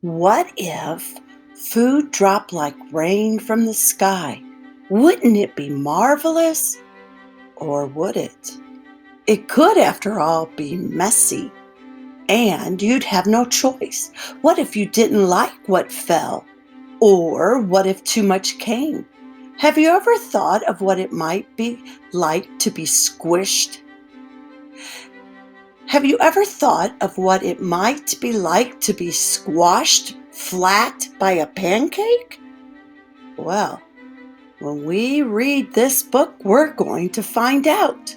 What if food dropped like rain from the sky? Wouldn't it be marvelous? Or would it? It could, after all, be messy, and you'd have no choice. What if you didn't like what fell? Or what if too much came? Have you ever thought of what it might be like to be squished? Have you ever thought of what it might be like to be squashed flat by a pancake? Well, when we read this book, we're going to find out.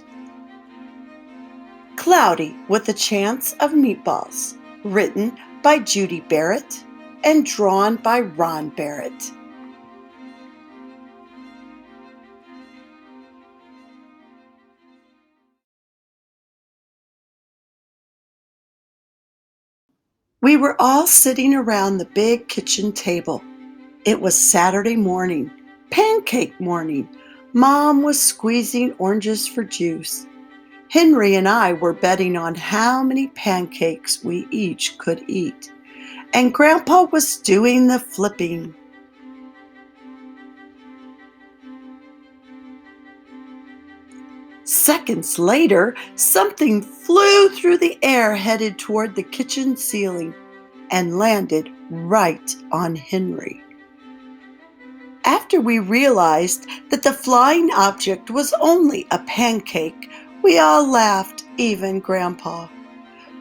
Cloudy with a Chance of Meatballs, written by Judi Barrett and drawn by Ron Barrett. We were all sitting around the big kitchen table. It was Saturday morning, pancake morning. Mom was squeezing oranges for juice. Henry and I were betting on how many pancakes we each could eat, and Grandpa was doing the flipping. Seconds later, something flew through the air headed toward the kitchen ceiling and landed right on Henry. After we realized that the flying object was only a pancake, we all laughed, even Grandpa.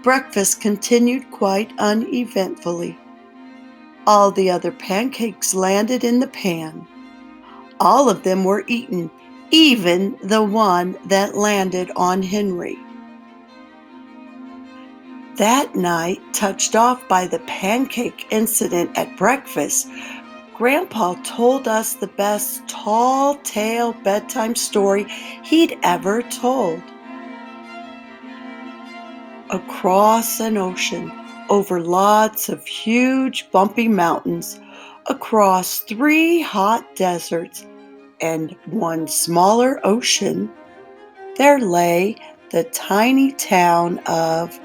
Breakfast continued quite uneventfully. All the other pancakes landed in the pan. All of them were eaten, even the one that landed on Henry. That night, touched off by the pancake incident at breakfast, Grandpa told us the best tall tale bedtime story he'd ever told. Across an ocean, over lots of huge bumpy mountains, across 3 hot deserts and 1 smaller ocean, there lay the tiny town of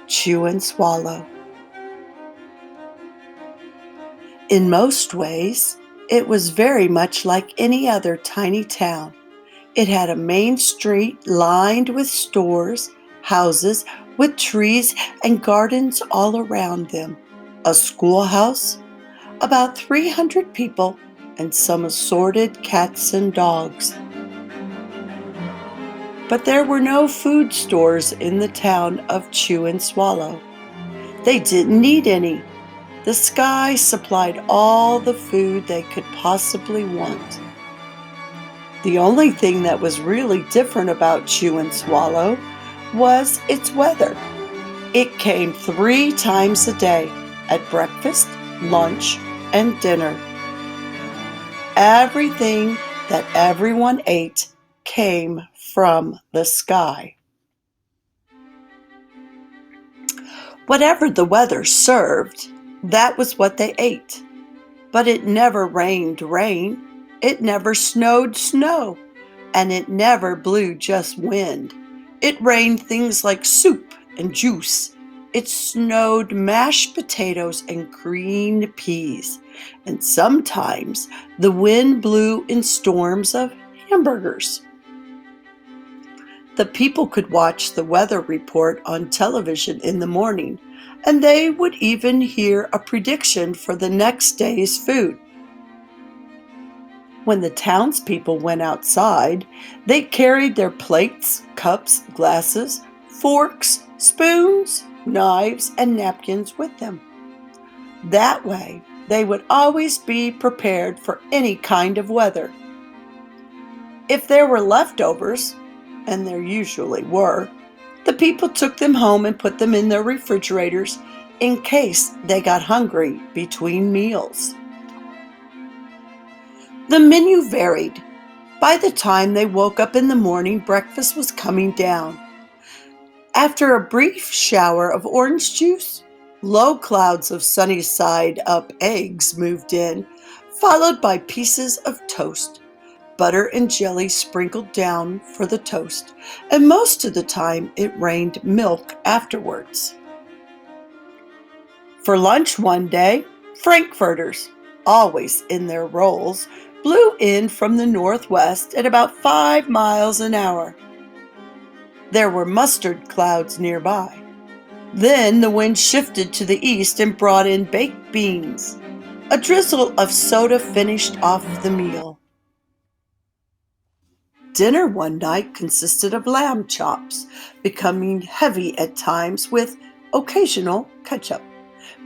Chewandswallow. In most ways, it was very much like any other tiny town. It had a main street lined with stores, houses with trees and gardens all around them, a schoolhouse, about 300 people, and some assorted cats and dogs. But there were no food stores in the town of Chewandswallow. They didn't need any. The sky supplied all the food they could possibly want. The only thing that was really different about Chewandswallow was its weather. It came 3 times a day, at breakfast, lunch, and dinner. Everything that everyone ate came from the sky. Whatever the weather served, that was what they ate. But it never rained rain, it never snowed snow, and it never blew just wind. It rained things like soup and juice. It snowed mashed potatoes and green peas. And sometimes the wind blew in storms of hamburgers. The people could watch the weather report on television in the morning, and they would even hear a prediction for the next day's food. When the townspeople went outside, they carried their plates, cups, glasses, forks, spoons, knives, and napkins with them. That way, they would always be prepared for any kind of weather. If there were leftovers, and there usually were, the people took them home and put them in their refrigerators in case they got hungry between meals. The menu varied. By the time they woke up in the morning, breakfast was coming down. After a brief shower of orange juice, low clouds of sunny-side-up eggs moved in, followed by pieces of toast. Butter and jelly sprinkled down for the toast, and most of the time it rained milk afterwards. For lunch one day, frankfurters, always in their rolls, blew in from the northwest at about 5 miles an hour. There were mustard clouds nearby. Then the wind shifted to the east and brought in baked beans. A drizzle of soda finished off the meal. Dinner one night consisted of lamb chops, becoming heavy at times with occasional ketchup.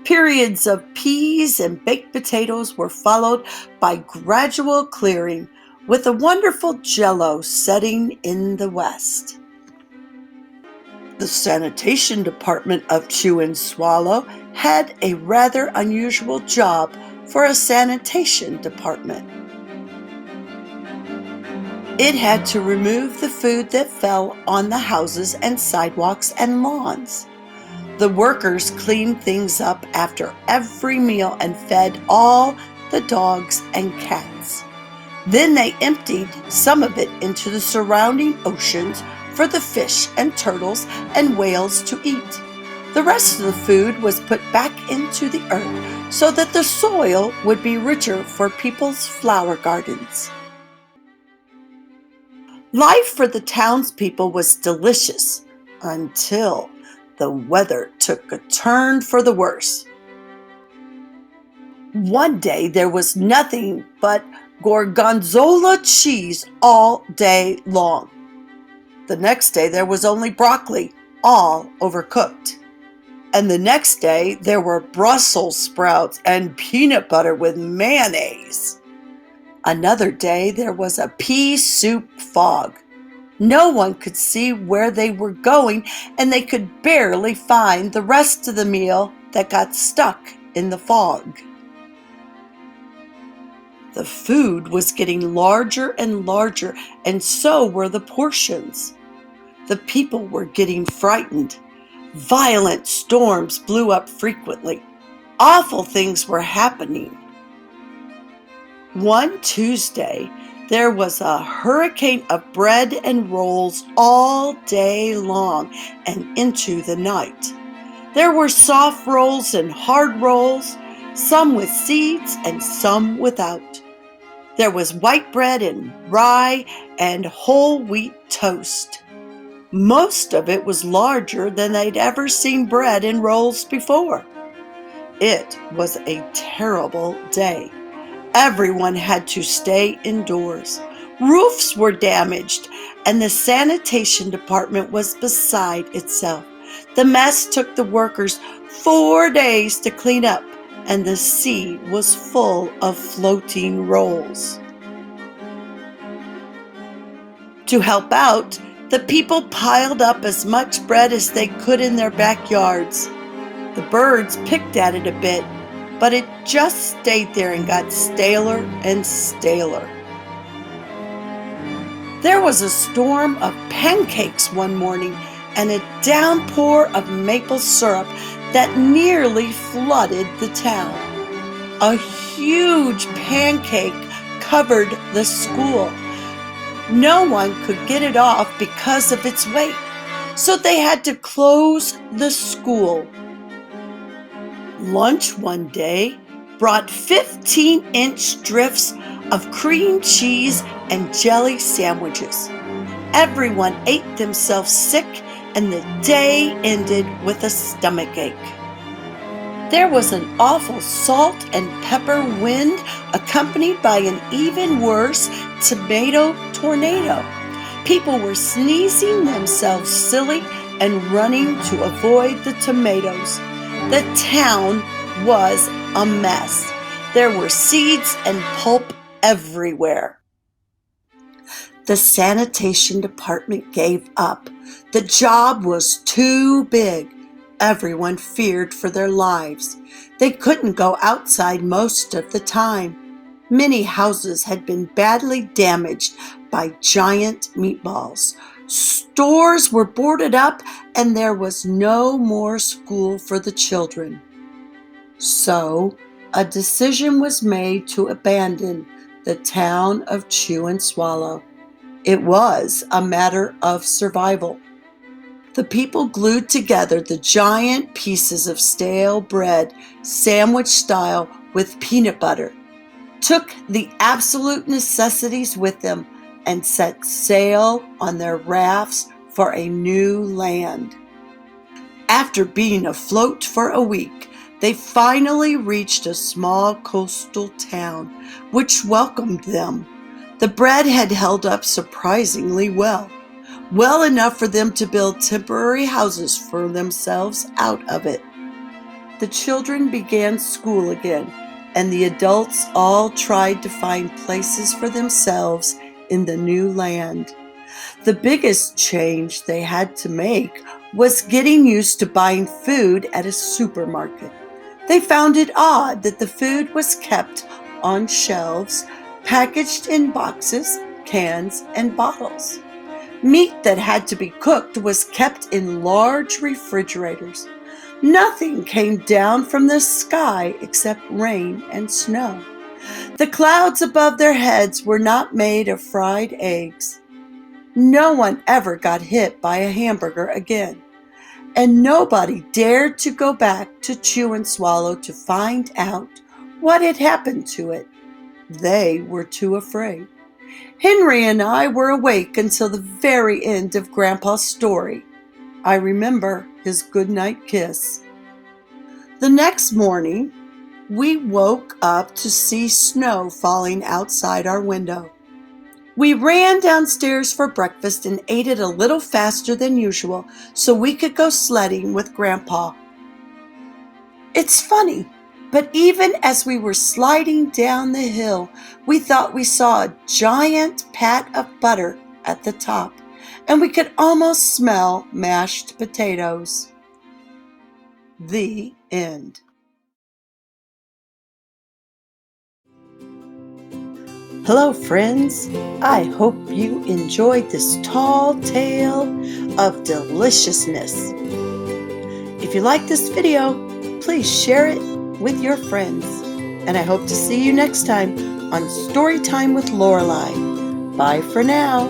Periods of peas and baked potatoes were followed by gradual clearing, with a wonderful jello setting in the west. The sanitation department of Chewandswallow had a rather unusual job for a sanitation department. It had to remove the food that fell on the houses and sidewalks and lawns. The workers cleaned things up after every meal and fed all the dogs and cats. Then they emptied some of it into the surrounding oceans for the fish and turtles and whales to eat. The rest of the food was put back into the earth so that the soil would be richer for people's flower gardens. Life for the townspeople was delicious until the weather took a turn for the worse. One day there was nothing but gorgonzola cheese all day long. The next day there was only broccoli, all overcooked. And the next day there were Brussels sprouts and peanut butter with mayonnaise. Another day there was a pea soup fog. No one could see where they were going, and they could barely find the rest of the meal that got stuck in the fog. The food was getting larger and larger, and so were the portions. The people were getting frightened. Violent storms blew up frequently. Awful things were happening. One Tuesday, there was a hurricane of bread and rolls all day long and into the night. There were soft rolls and hard rolls, some with seeds and some without. There was white bread and rye and whole wheat toast. Most of it was larger than they'd ever seen bread and rolls before. It was a terrible day. Everyone had to stay indoors. Roofs were damaged, and the sanitation department was beside itself. The mess took the workers 4 days to clean up, and the sea was full of floating rolls. To help out, the people piled up as much bread as they could in their backyards. The birds picked at it a bit, but it just stayed there and got staler and staler. There was a storm of pancakes one morning and a downpour of maple syrup that nearly flooded the town. A huge pancake covered the school. No one could get it off because of its weight, so they had to close the school. Lunch one day brought 15-inch drifts of cream cheese and jelly sandwiches. Everyone ate themselves sick, and the day ended with a stomachache. There was an awful salt and pepper wind accompanied by an even worse tomato tornado. People were sneezing themselves silly and running to avoid the tomatoes. The town was a mess. There were seeds and pulp everywhere. The sanitation department gave up. The job was too big. Everyone feared for their lives. They couldn't go outside most of the time. Many houses had been badly damaged by giant meatballs. Stores were boarded up, and there was no more school for the children. So, a decision was made to abandon the town of Chewandswallow. It was a matter of survival. The people glued together the giant pieces of stale bread, sandwich style, with peanut butter, took the absolute necessities with them, and set sail on their rafts for a new land. After being afloat for a week, they finally reached a small coastal town, which welcomed them. The bread had held up surprisingly well enough for them to build temporary houses for themselves out of it. The children began school again, and the adults all tried to find places for themselves in the new land. The biggest change they had to make was getting used to buying food at a supermarket. They found it odd that the food was kept on shelves, packaged in boxes, cans, and bottles. Meat that had to be cooked was kept in large refrigerators. Nothing came down from the sky except rain and snow. The clouds above their heads were not made of fried eggs. No one ever got hit by a hamburger again, and nobody dared to go back to Chewandswallow to find out what had happened to it. They were too afraid. Henry and I were awake until the very end of Grandpa's story. I remember his goodnight kiss. The next morning, we woke up to see snow falling outside our window. We ran downstairs for breakfast and ate it a little faster than usual so we could go sledding with Grandpa. It's funny, but even as we were sliding down the hill, we thought we saw a giant pat of butter at the top, and we could almost smell mashed potatoes. The end. Hello, friends. I hope you enjoyed this tall tale of deliciousness. If you like this video, please share it with your friends. And I hope to see you next time on Storytime with Lorelei. Bye for now.